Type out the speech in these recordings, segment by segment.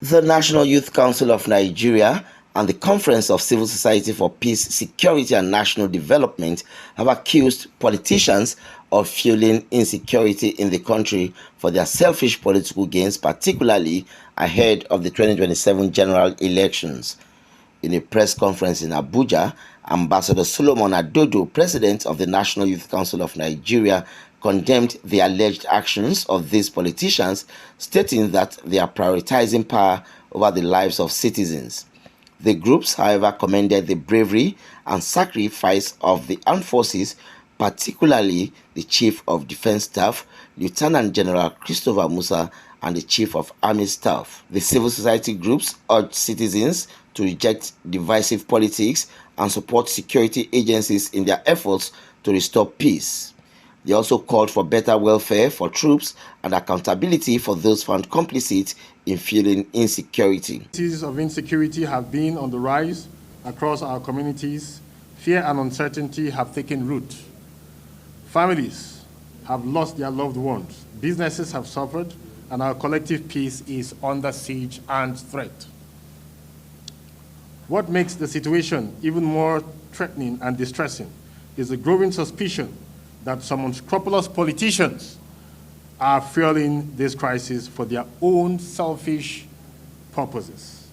The National Youth Council of Nigeria and the Conference of Civil Society for Peace, Security and National Development have accused politicians of fueling insecurity in the country for their selfish political gains, particularly ahead of the 2027 general elections. In a press conference in Abuja, Ambassador Solomon Adodo, president of the National Youth Council of Nigeria, condemned the alleged actions of these politicians, stating that they are prioritizing power over the lives of citizens. The groups, however, commended the bravery and sacrifice of the armed forces, particularly the Chief of Defense Staff, Lieutenant General Christopher Musa, and the Chief of Army Staff. The civil society groups urged citizens to reject divisive politics and support security agencies in their efforts to restore peace. They also called for better welfare for troops and accountability for those found complicit in fueling insecurity. Cases of insecurity have been on the rise across our communities. Fear and uncertainty have taken root. Families have lost their loved ones. Businesses have suffered, and our collective peace is under siege and threat. What makes the situation even more threatening and distressing is the growing suspicion that some unscrupulous politicians are fueling this crisis for their own selfish purposes,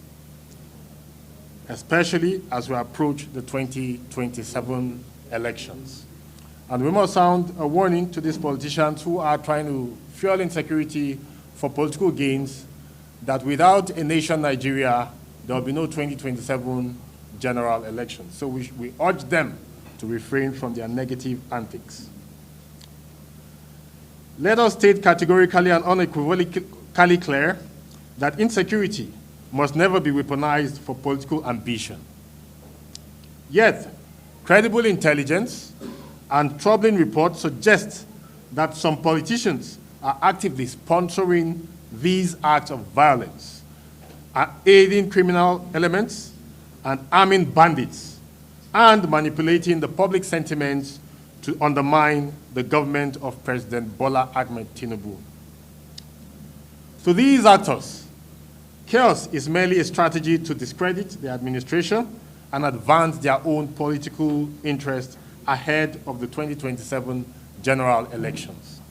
especially as we approach the 2027 elections. And we must sound a warning to these politicians who are trying to fuel insecurity for political gains, that without a nation Nigeria, there will be no 2027 general elections. So we urge them to refrain from their negative antics. Let us state categorically and unequivocally clear that insecurity must never be weaponized for political ambition. Yet, credible intelligence and troubling reports suggest that some politicians are actively sponsoring these acts of violence, are aiding criminal elements and arming bandits, and manipulating the public sentiments to undermine the government of President Bola Ahmed Tinubu. To these actors, chaos is merely a strategy to discredit the administration and advance their own political interests ahead of the 2027 general elections.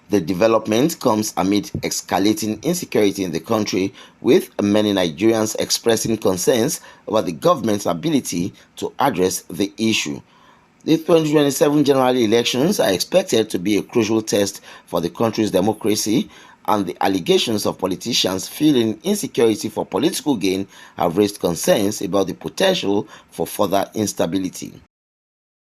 The development comes amid escalating insecurity in the country, with many Nigerians expressing concerns about the government's ability to address the issue. The 2027 general elections are expected to be a crucial test for the country's democracy, and the allegations of politicians fueling insecurity for political gain have raised concerns about the potential for further instability.